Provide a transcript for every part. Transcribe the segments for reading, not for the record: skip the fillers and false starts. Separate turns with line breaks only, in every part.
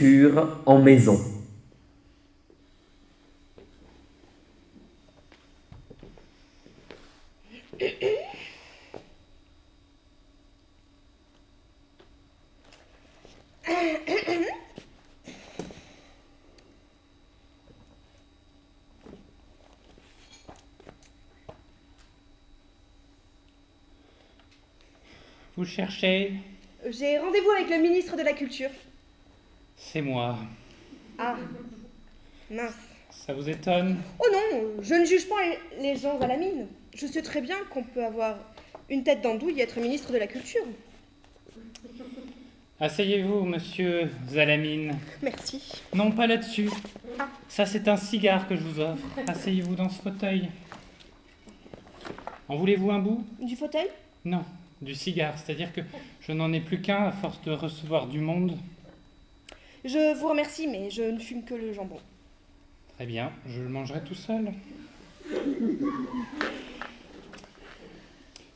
culture en maison.
Vous cherchez?
J'ai rendez-vous avec le ministre de la Culture.
C'est moi.
Ah, mince.
Ça vous étonne?
Oh non, je ne juge pas les gens à la mine. Je sais très bien qu'on peut avoir une tête d'andouille et être ministre de la Culture.
Asseyez-vous, monsieur Zalamine.
Merci.
Non, pas là-dessus.
Ah.
Ça, c'est un cigare que je vous offre. Asseyez-vous dans ce fauteuil. En voulez-vous un bout?
Du fauteuil?
Non, du cigare. C'est-à-dire que je n'en ai plus qu'un à force de recevoir du monde.
Je vous remercie, mais je ne fume que le jambon.
Très bien, je le mangerai tout seul.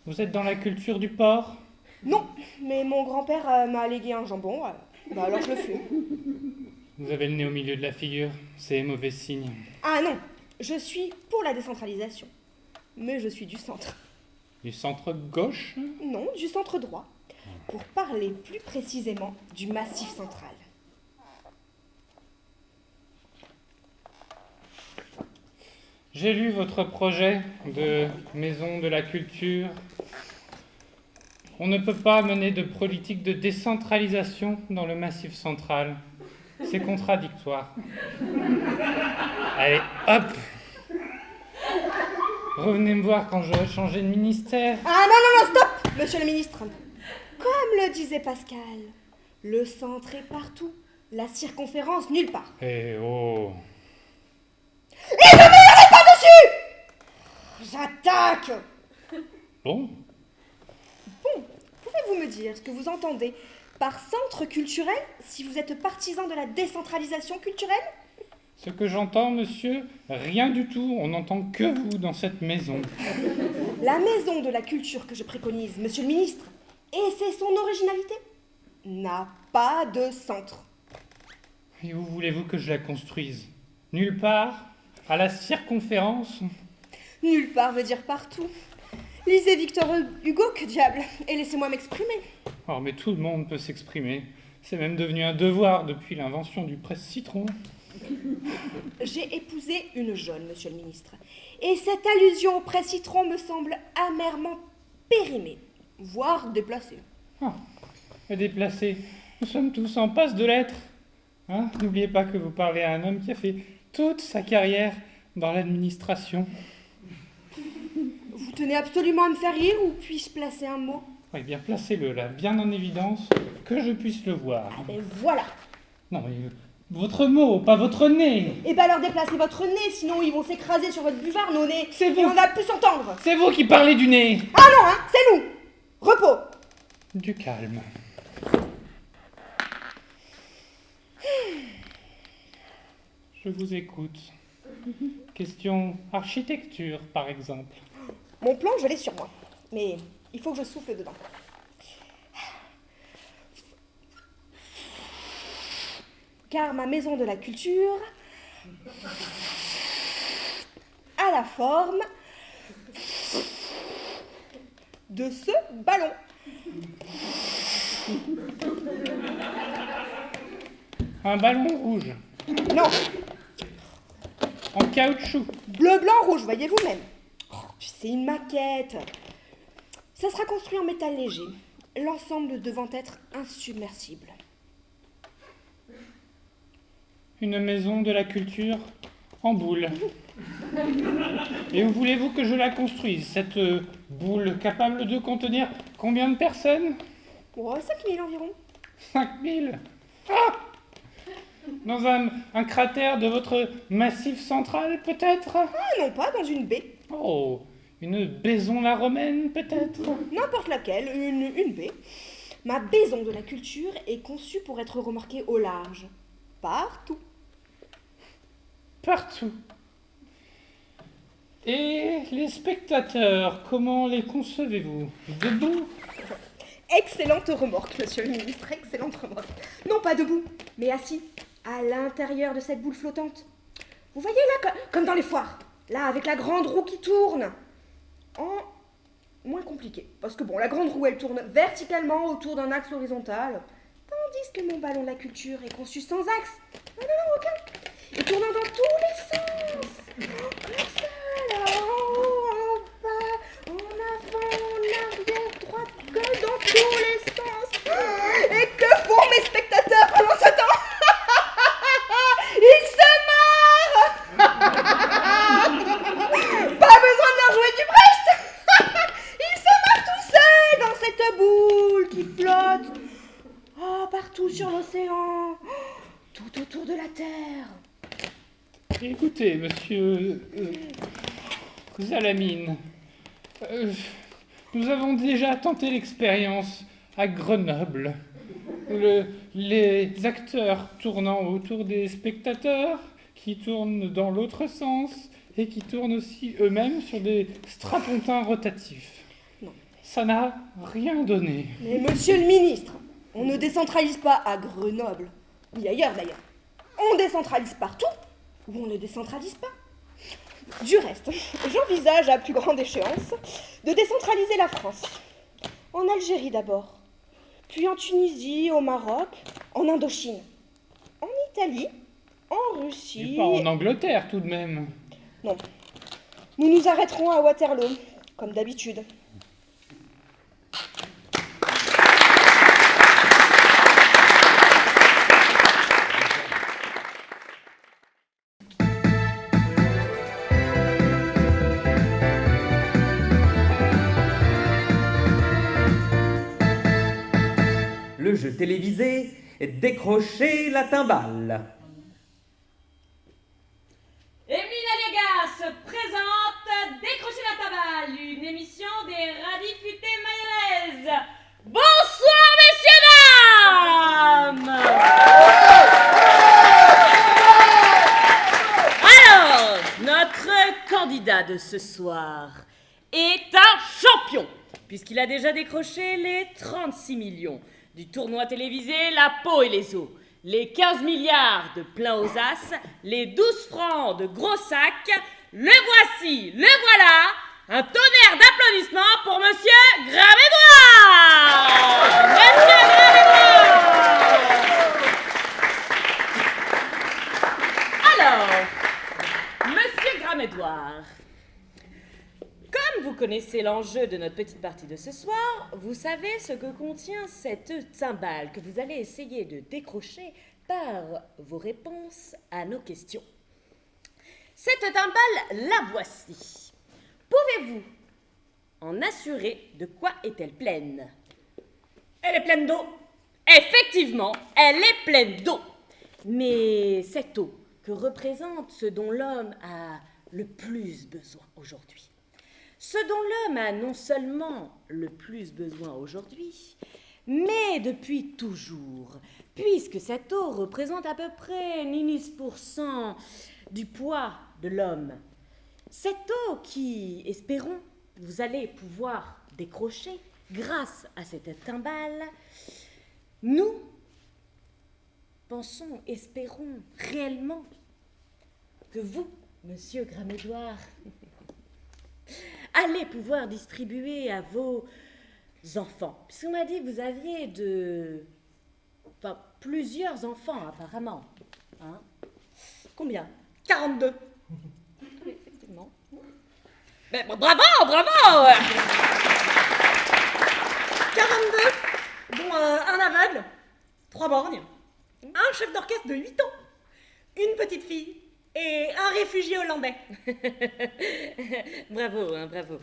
Vous êtes dans la culture du porc?
Non, mais mon grand-père m'a légué un jambon, alors je le fume.
Vous avez le nez au milieu de la figure. C'est mauvais signe.
Ah non, je suis pour la décentralisation. Mais je suis du centre.
Du centre-gauche?
Non, du centre droit. Pour parler plus précisément du Massif central.
J'ai lu votre projet de maison de la culture. On ne peut pas mener de politique de décentralisation dans le Massif central. C'est contradictoire. Allez, hop! Revenez me voir quand j'aurai changé de ministère.
Ah non, stop, monsieur le ministre. Comme le disait Pascal, le centre est partout, la circonférence nulle part.
Eh oh!
Et ne me hurlez pas dessus! J'attaque!
Bon,
Pouvez-vous me dire ce que vous entendez par centre culturel si vous êtes partisan de la décentralisation culturelle?
ce que j'entends, monsieur, rien du tout. On n'entend que vous dans cette maison.
La maison de la culture que je préconise, monsieur le ministre, et c'est son originalité, n'a pas de centre.
Et où voulez-vous que je la construise? Nulle part? À la circonférence?
Nulle part veut dire partout. Lisez Victor Hugo, que diable, et laissez-moi m'exprimer.
Oh, mais tout le monde peut s'exprimer. C'est même devenu un devoir depuis l'invention du presse-citron.
J'ai épousé une jaune, monsieur le ministre, et cette allusion au presse-citron me semble amèrement périmée, voire déplacée.
Ah, et déplacé. Nous sommes tous en passe de l'être. Hein? N'oubliez pas que vous parlez à un homme qui a fait toute sa carrière dans l'administration.
Vous tenez absolument à me faire rire, ou puis-je placer un mot?
Eh bien, placez-le là, bien en évidence, que je puisse le voir.
Et voilà.
Non, mais votre mot, pas votre nez.
Eh ben alors déplacez votre nez, sinon ils vont s'écraser sur votre buvard, nos nez.
C'est vous.
Et on a pu s'entendre.
C'est vous qui parlez du nez.
Ah non, hein, c'est nous. Repos.
Du calme. Je vous écoute. Question architecture, par exemple.
Mon plan, je l'ai sur moi. Mais il faut que je souffle dedans. Car ma maison de la culture a la forme de ce ballon.
Un ballon rouge,
Non,
en caoutchouc.
bleu, blanc, rouge, voyez-vous même. C'est une maquette. Ça sera construit en métal léger, l'ensemble devant être insubmersible.
Une maison de la culture en boule. Et où voulez-vous que je la construise, cette boule capable de contenir combien de personnes?
Oh, 5000 environ.
5000. Ah! Dans un cratère de votre massif central, peut-être?
Ah non, pas dans une baie.
Oh, une baison la romaine, peut-être?
N'importe laquelle, une baie. Ma maison de la culture est conçue pour être remorquée au large. Partout.
Partout. Et les spectateurs, comment les concevez-vous? Debout?
Excellente remorque, monsieur le ministre, excellente remorque. Non pas debout, mais assis, à l'intérieur de cette boule flottante. Vous voyez là, comme dans les foires, là, avec la grande roue qui tourne. En moins compliqué, parce que bon, la grande roue, elle tourne verticalement autour d'un axe horizontal, tandis que mon ballon de la culture est conçu sans axe. Non, aucun. Et tournant dans tous les sens. Comme ça, là, en haut, en bas, en avant, en arrière, droite, gauche, dans tous les sens. Et que font mes spectateurs pendant ce temps? Ils se marrent. Pas besoin de leur jouer du Brecht. Ils se marrent tout seuls dans cette boule qui flotte. Oh, partout sur l'océan, tout autour de la Terre.
Écoutez, monsieur Salamine, nous avons déjà tenté l'expérience à Grenoble. Les acteurs tournant autour des spectateurs, qui tournent dans l'autre sens et qui tournent aussi eux-mêmes sur des strapontins rotatifs.
Non.
Ça n'a rien donné.
Mais monsieur le ministre, on ne décentralise pas à Grenoble, ni ailleurs d'ailleurs. On décentralise partout où on ne décentralise pas. Du reste, j'envisage à plus grande échéance de décentraliser la France. En Algérie d'abord, puis en Tunisie, au Maroc, en Indochine, en Italie, en Russie...
Et pas en Angleterre tout de même.
Non. Nous nous arrêterons à Waterloo, comme d'habitude.
Le jeu télévisé Décrocher la timbale.
Émile Aliagas présente Décrocher la timbale, une émission des radiofutés mayonnaises. Bonsoir messieurs dames. Alors, notre candidat de ce soir est un champion, puisqu'il a déjà décroché les 36 millions du tournoi télévisé La peau et les os, les 15 milliards de plein aux as, les 12 francs de gros sac. Le voici, le voilà, un tonnerre d'applaudissements pour Monsieur Gramédouard. Monsieur Gramédouard. Alors, Monsieur Gramédouard, comme vous connaissez l'enjeu de notre petite partie de ce soir, vous savez ce que contient cette timbale que vous allez essayer de décrocher par vos réponses à nos questions. Cette timbale, la voici. Pouvez-vous en assurer de quoi est-elle pleine? Elle est pleine d'eau. Effectivement, elle est pleine d'eau. Mais cette eau que représente ce dont l'homme a le plus besoin aujourd'hui. Ce dont l'homme a non seulement le plus besoin aujourd'hui, mais depuis toujours, puisque cette eau représente à peu près 10% du poids de l'homme. Cette eau qui, espérons, vous allez pouvoir décrocher grâce à cette timbale, nous pensons, espérons réellement que vous, Monsieur Gramédouard, allez pouvoir distribuer à vos enfants. Puisqu'on m'a dit que vous aviez plusieurs enfants, apparemment. Hein? Combien? 42. Effectivement. Mais, bravo! 42, dont un aveugle, 3 borgnes, un chef d'orchestre de 8 ans, une petite fille, et un réfugié hollandais. Bravo, hein, bravo.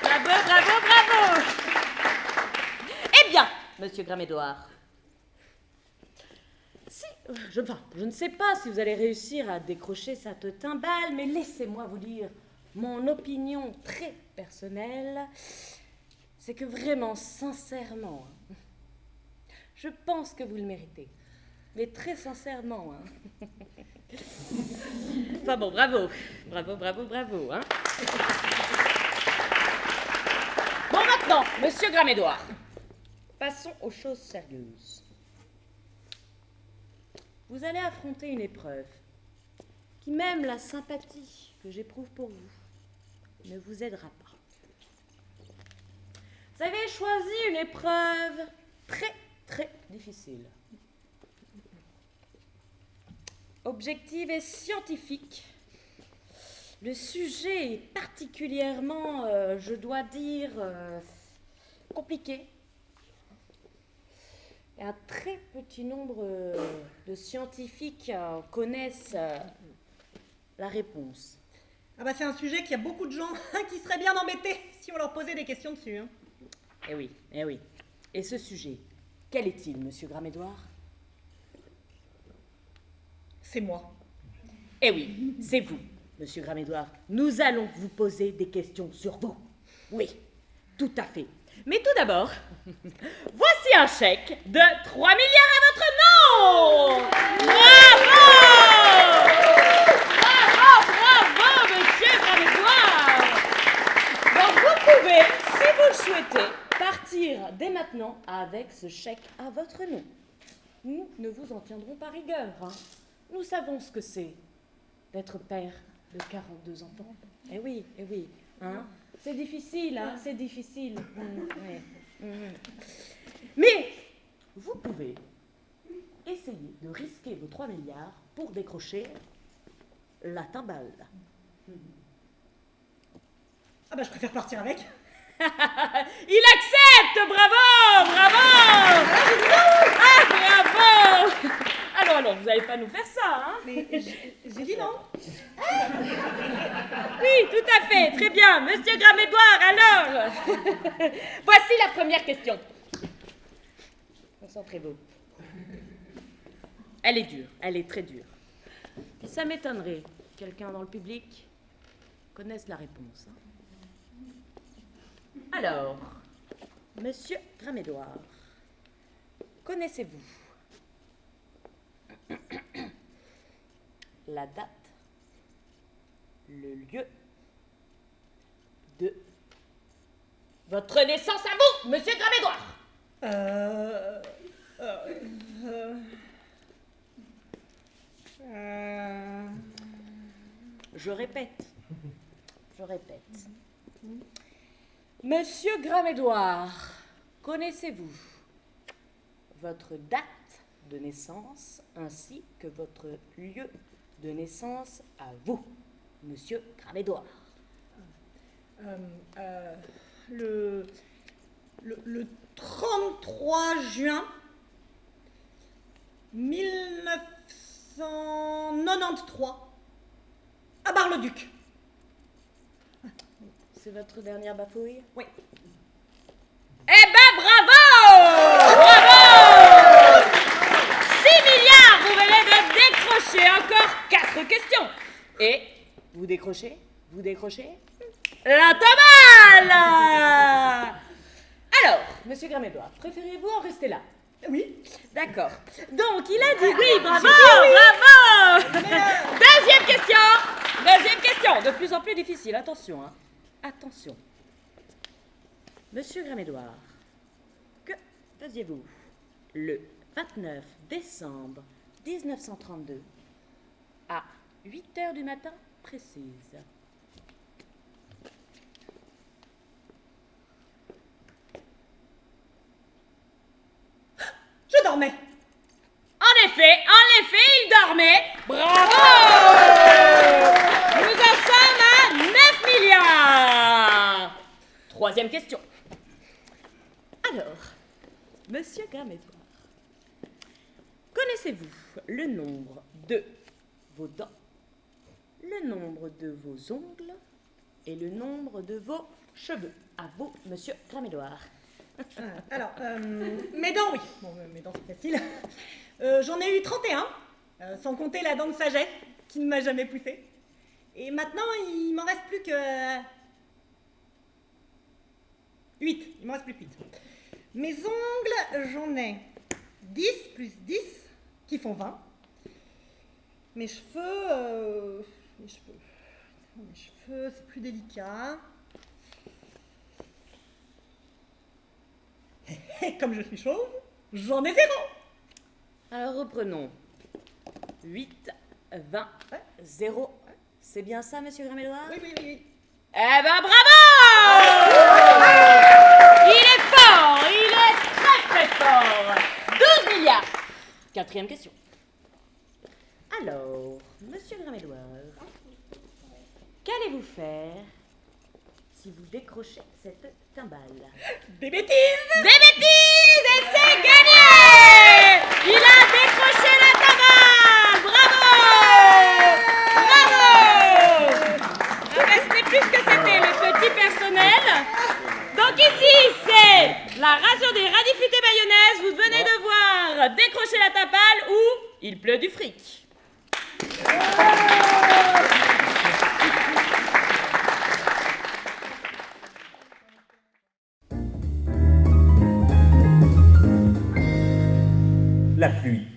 bravo. Eh bien, Monsieur Gramédouard, je ne sais pas si vous allez réussir à décrocher cette timbale, mais laissez-moi vous dire mon opinion très personnelle. C'est que vraiment, sincèrement, je pense que vous le méritez. Mais très sincèrement, hein. Enfin bon, bravo. Hein. Bon, maintenant, monsieur Gramédouard, passons aux choses sérieuses. Vous allez affronter une épreuve qui, même la sympathie que j'éprouve pour vous, ne vous aidera pas. Vous avez choisi une épreuve très, très difficile. Objective et scientifique. Le sujet est particulièrement, je dois dire, compliqué. Et un très petit nombre de scientifiques connaissent la réponse.
Ah bah c'est un sujet qu'il y a beaucoup de gens qui seraient bien embêtés si on leur posait des questions dessus. Hein.
Eh oui, eh oui. Et ce sujet, quel est-il, monsieur Gramédouard?
C'est moi.
Eh oui, c'est vous, monsieur Gramédouard. Nous allons vous poser des questions sur vous. Oui, tout à fait. Mais tout d'abord, voici un chèque de 3 milliards à votre nom! Bravo! Bravo, monsieur Gramédouard! Donc vous pouvez, si vous le souhaitez, partir dès maintenant avec ce chèque à votre nom. Nous ne vous en tiendrons pas rigueur. Hein. Nous savons ce que c'est d'être père de 42 enfants. Eh oui, eh oui. Hein? C'est difficile, hein? C'est difficile. Ouais. Mais vous pouvez essayer de risquer vos 3 milliards pour décrocher la timbale.
Ah bah je préfère partir avec.
Il accepte! Bravo! Bravo! Ah, bravo! Alors, vous n'allez pas nous faire ça, hein?
Mais j'ai dit non.
Oui, tout à fait, très bien. Monsieur Gramédouard, alors voici la première question. Concentrez-vous. Elle est dure, elle est très dure. Ça m'étonnerait que quelqu'un dans le public connaisse la réponse. Hein. Alors, monsieur Gramédouard, connaissez-vous la date, le lieu de votre naissance à vous, monsieur Gramédouard? Je répète. Monsieur Gramédouard, connaissez-vous votre date de naissance ainsi que votre lieu de naissance à vous, monsieur Gramédouard?
Le 33 juin 1993 à Bar-le-Duc.
C'est votre dernière bafouille?
Oui.
Eh ben bravo! Bravo! 6 milliards, vous venez de décrocher encore 4 questions. Et vous décrochez la timbale! Alors, monsieur Gramédouard, préférez-vous en rester là?
Oui.
D'accord. Donc, il a dit oui, bravo, bravo! Deuxième question, de plus en plus difficile, attention, hein. Attention. Monsieur Gramédouard, que faisiez-vous le 29 décembre 1932 à 8h du matin précise?
Je dormais.
En effet, il dormait. Bravo! Nous en sommes à 9 milliards. Troisième question. Alors, monsieur Gramédouard, connaissez-vous le nombre de vos dents, le nombre de vos ongles et le nombre de vos cheveux? À vous, monsieur Gramédouard.
Alors, mes dents, oui. Bon, mes dents, c'est facile. J'en ai eu 31, sans compter la dent de sagesse, qui ne m'a jamais poussée. Et maintenant, il m'en reste plus que 8. Il m'en reste plus que 8. Mes ongles, j'en ai 10 plus 10, qui font 20. Mes cheveux, c'est plus délicat. Et comme je suis chauve, j'en ai 0.
Alors reprenons. 8, 20, 0. C'est bien ça, monsieur Gramélloir?
Oui, oui, oui.
Eh ben bravo! Il est fort, il est très très fort. 12 milliards. Quatrième question. Alors, monsieur Gramélloir, qu'allez-vous faire si vous décrochez cette timbale?
Des bêtises!
Des bêtises et c'est gagné! Il a décroché la timbale! Bravo! Bravo! Ah ben, ce n'est plus ce que c'était, le petit personnel. Donc ici, c'est la ration des radifités mayonnaise. Vous venez de voir décrocher la timbale ou il pleut du fric.
La pluie.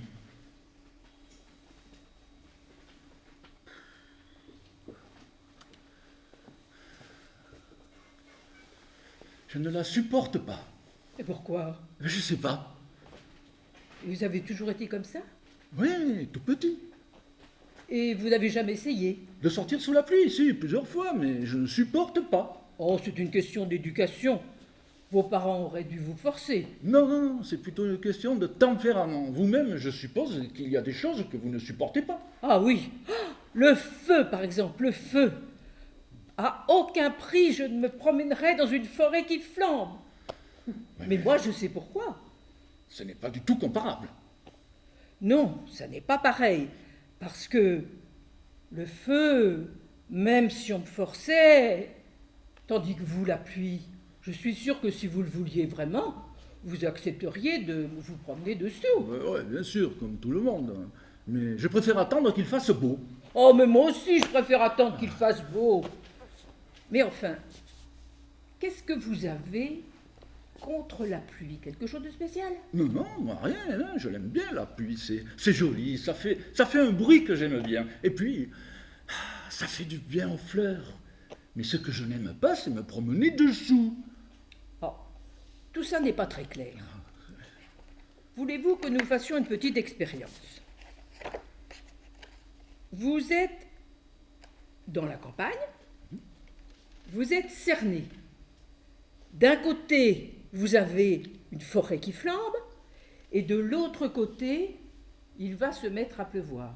Je ne la supporte pas.
Et pourquoi?
Je sais pas.
Vous avez toujours été comme ça?
Oui, tout petit.
Et vous n'avez jamais essayé?
De sortir sous la pluie, si, plusieurs fois, mais je ne supporte pas.
Oh, c'est une question d'éducation. Vos parents auraient dû vous forcer.
Non, non, c'est plutôt une question de tempérament. Vous-même, je suppose qu'il y a des choses que vous ne supportez pas.
Ah oui, le feu par exemple, le feu. À aucun prix je ne me promènerai dans une forêt qui flambe. Mais moi je sais pourquoi.
Ce n'est pas du tout comparable.
Non, ça n'est pas pareil. Parce que le feu, même si on me forçait, tandis que vous, la pluie, je suis sûr que si vous le vouliez vraiment, vous accepteriez de vous promener dessous.
Oui, bien sûr, comme tout le monde. Mais je préfère attendre qu'il fasse beau.
Oh, mais moi aussi, je préfère attendre qu'il fasse beau. Mais enfin, qu'est-ce que vous avez contre la pluie? Quelque chose de spécial?
Non, non, moi, rien, hein, je l'aime bien la pluie, c'est joli, ça fait un bruit que j'aime bien. Et puis, ça fait du bien aux fleurs. Mais ce que je n'aime pas, c'est me promener dessous.
Oh, tout ça n'est pas très clair. Voulez-vous que nous fassions une petite expérience? Vous êtes dans la campagne, vous êtes cerné. D'un côté, vous avez une forêt qui flambe, et de l'autre côté, il va se mettre à pleuvoir.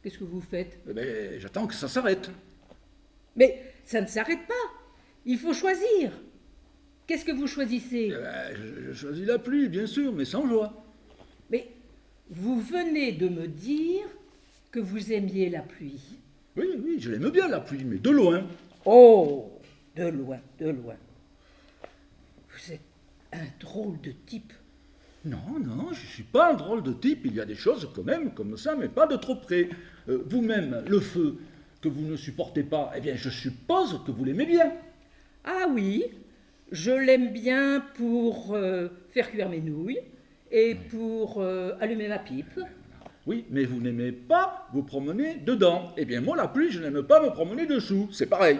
Qu'est-ce que vous faites?
Eh ben, j'attends que ça s'arrête.
Mais ça ne s'arrête pas. Il faut choisir. Qu'est-ce que vous choisissez?
Eh ben, je choisis la pluie, bien sûr, mais sans joie.
Mais vous venez de me dire que vous aimiez la pluie.
Oui, oui, je l'aime bien la pluie, mais de loin.
Oh, de loin, de loin. Vous êtes un drôle de type.
Non, non, je ne suis pas un drôle de type. Il y a des choses quand même comme ça, mais pas de trop près. Vous-même, le feu que vous ne supportez pas, eh bien, je suppose que vous l'aimez bien.
Ah oui, je l'aime bien pour faire cuire mes nouilles et pour allumer ma pipe.
Oui, mais vous n'aimez pas vous promener dedans. Eh bien, moi, la pluie, je n'aime pas me promener dessous. C'est pareil.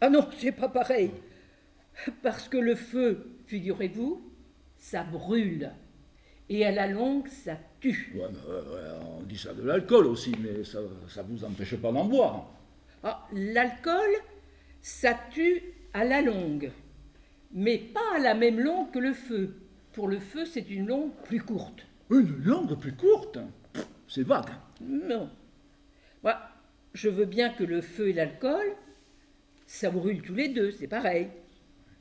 Ah non, c'est pas pareil. Parce que le feu, figurez-vous, ça brûle. Et à la longue, ça tue.
Ouais, on dit ça de l'alcool aussi, mais ça ne vous empêche pas d'en boire.
Ah, l'alcool, ça tue à la longue. Mais pas à la même longue que le feu. Pour le feu, c'est une longue plus courte.
Une langue plus courte? C'est vague.
Non. Moi, je veux bien que le feu et l'alcool, ça brûle tous les deux, c'est pareil.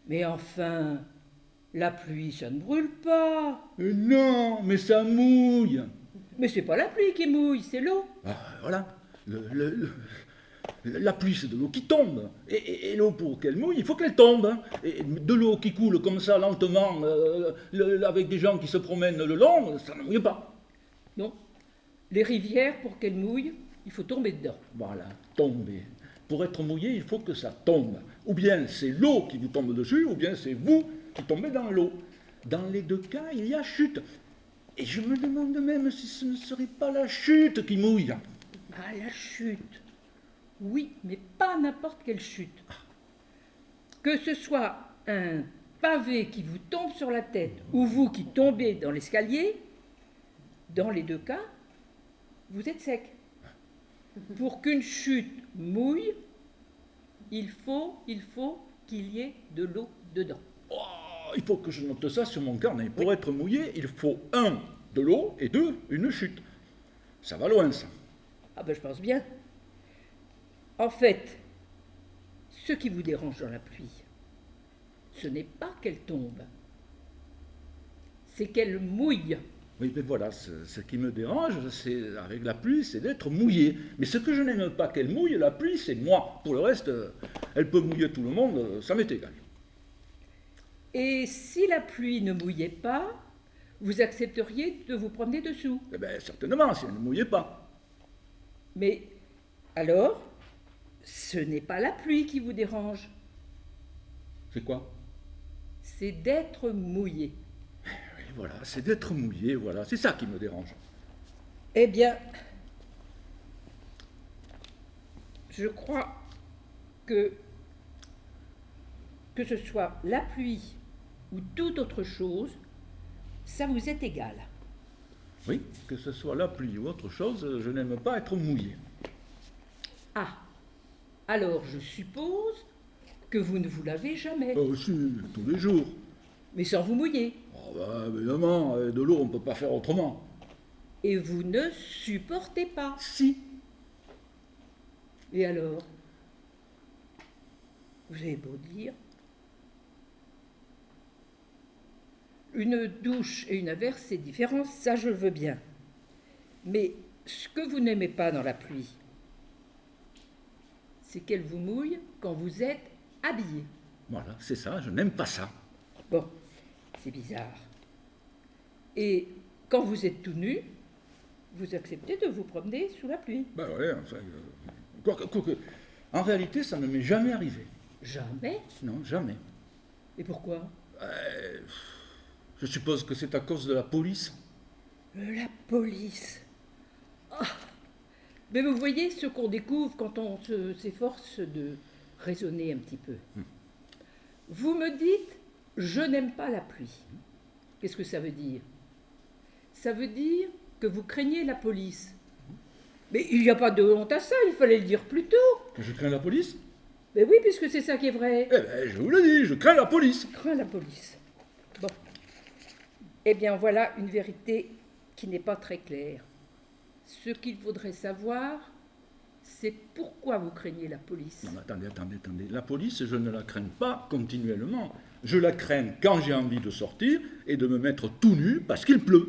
Mais enfin, la pluie, ça ne brûle pas.
Non, mais ça mouille.
Mais c'est pas la pluie qui mouille, c'est l'eau.
Ah, voilà. La pluie, c'est de l'eau qui tombe. Et l'eau, pour qu'elle mouille, il faut qu'elle tombe. Hein. Et de l'eau qui coule comme ça, lentement, avec des gens qui se promènent le long, ça ne mouille pas.
Non. Les rivières, pour qu'elles mouillent, il faut tomber dedans.
Voilà, tomber. Pour être mouillé, il faut que ça tombe. Ou bien c'est l'eau qui vous tombe dessus, ou bien c'est vous qui tombez dans l'eau. Dans les deux cas, il y a chute. Et je me demande même si ce ne serait pas la chute qui mouille.
Ah, la chute. Oui, mais pas n'importe quelle chute. Que ce soit un pavé qui vous tombe sur la tête ou vous qui tombez dans l'escalier, dans les deux cas, vous êtes sec. Pour qu'une chute mouille, il faut qu'il y ait de l'eau dedans.
Oh, il faut que je note ça sur mon carnet. Pour être mouillé, il faut 1, de l'eau, et 2, une chute. Ça va loin, ça.
Ah ben je pense bien. En fait, ce qui vous dérange dans la pluie, ce n'est pas qu'elle tombe, c'est qu'elle mouille.
Oui, mais voilà, ce qui me dérange, c'est avec la pluie, c'est d'être mouillé. Mais ce que je n'aime pas qu'elle mouille, la pluie, c'est moi. Pour le reste, elle peut mouiller tout le monde, ça m'est égal.
Et si la pluie ne mouillait pas, vous accepteriez de vous promener dessous.
Eh bien, certainement, si elle ne mouillait pas.
Mais alors, ce n'est pas la pluie qui vous dérange,
C'est quoi?
c'est d'être mouillé.
Oui, voilà, c'est d'être mouillé, voilà, c'est ça qui me dérange.
Eh bien, je crois que ce soit la pluie ou toute autre chose, ça vous est égal.
Oui, que ce soit la pluie ou autre chose, je n'aime pas être mouillé.
Ah, alors je suppose que vous ne vous lavez jamais,
Oh, si, tous les jours.
mais sans vous mouiller.
Oh, bah, évidemment, avec de l'eau, on ne peut pas faire autrement.
Et vous ne supportez pas.
Si.
Et alors? Vous avez beau dire. Une douche et une averse, c'est différent, ça je le veux bien. Mais ce que vous n'aimez pas dans la pluie, c'est qu'elle vous mouille quand vous êtes habillé.
Voilà, c'est ça, je n'aime pas ça.
Bon, c'est bizarre. Et quand vous êtes tout nu, vous acceptez de vous promener sous la pluie.
Ben ouais, enfin, quoique, en réalité, ça ne m'est jamais arrivé.
Jamais.
Non, jamais.
Et pourquoi?
Je suppose que c'est à cause de la police.
La police. Ah. Mais vous voyez ce qu'on découvre quand on s'efforce de raisonner un petit peu. Vous me dites, je n'aime pas la pluie. Qu'est-ce que ça veut dire? Ça veut dire que vous craignez la police. Mais il n'y a pas de honte à ça, il fallait le dire plus tôt.
Que je crains la police?
Mais oui, puisque c'est ça qui est vrai.
Eh bien, je vous le dis, je crains la police.
Je crains la police. Bon. Eh bien, voilà une vérité qui n'est pas très claire. Ce qu'il faudrait savoir, c'est pourquoi vous craignez la police.
Non, mais attendez. La police, je ne la crains pas continuellement. Je la crains quand j'ai envie de sortir et de me mettre tout nu parce qu'il pleut.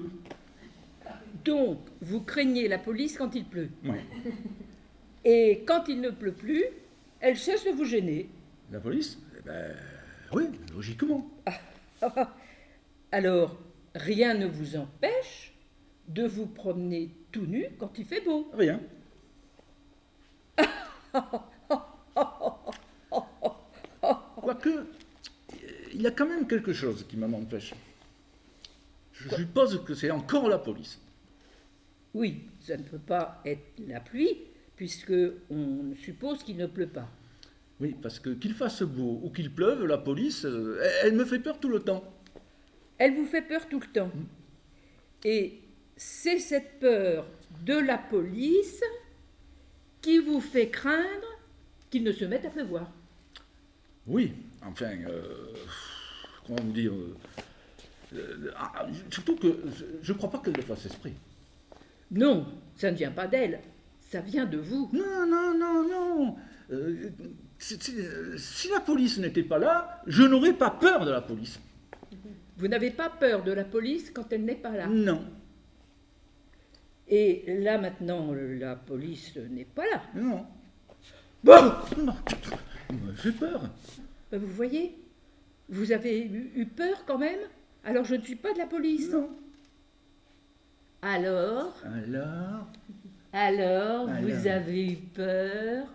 Donc, vous craignez la police quand il pleut.
Oui.
Et quand il ne pleut plus, elle cesse de vous gêner.
La police? Eh ben, oui, logiquement.
Alors, rien ne vous empêche de vous promener tout nu quand il fait beau.
Rien. Quoique, il y a quand même quelque chose qui m'en empêche. Je suppose que c'est encore la police.
Oui, ça ne peut pas être la pluie, puisque on suppose qu'il ne pleut pas.
Oui, parce que qu'il fasse beau ou qu'il pleuve, la police, elle me fait peur tout le temps.
Elle vous fait peur tout le temps. Et c'est cette peur de la police qui vous fait craindre qu'il ne se mette à pleuvoir.
Oui, enfin, comment dire, surtout que je ne crois pas qu'elle le fasse esprit.
Non, ça ne vient pas d'elle, ça vient de vous.
Non. Si la police n'était pas là, je n'aurais pas peur de la police.
Vous n'avez pas peur de la police quand elle n'est pas là.
Non.
Et là maintenant, la police n'est pas là.
Non. Bon, non. Il m'a fait peur.
Ben, vous voyez, vous avez eu peur quand même. Alors je ne suis pas de la police.
Non.
Alors, vous avez eu peur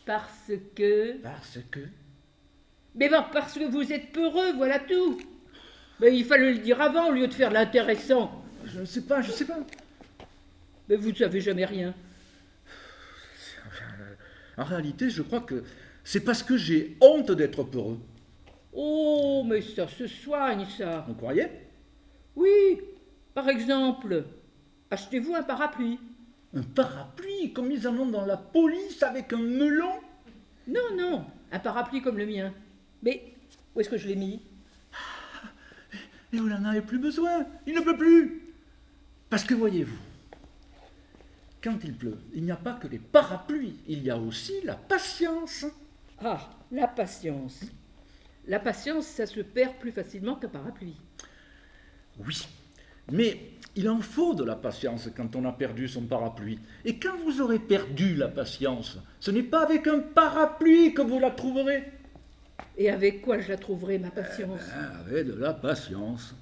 parce que...
Parce que...
Mais bon, parce que vous êtes peureux, voilà tout. Mais il fallait le dire avant au lieu de faire l'intéressant.
Je ne sais pas.
Mais vous ne savez jamais rien.
Enfin, en réalité, je crois que c'est parce que j'ai honte d'être peureux.
Oh, mais ça se soigne, ça.
Vous croyez?
Oui, par exemple, achetez-vous un parapluie.
Un parapluie, comme ils en ont dans la police avec un melon?
Non, non, un parapluie comme le mien. Mais où est-ce que je l'ai mis?
Et vous n'en avez plus besoin, il ne pleut plus. Parce que voyez-vous, quand il pleut, il n'y a pas que les parapluies, il y a aussi la patience.
Ah, la patience. La patience, ça se perd plus facilement qu'un parapluie.
Oui, mais il en faut de la patience quand on a perdu son parapluie. Et quand vous aurez perdu la patience, ce n'est pas avec un parapluie que vous la trouverez.
Et avec quoi je la trouverai, ma patience?
Avec de la patience.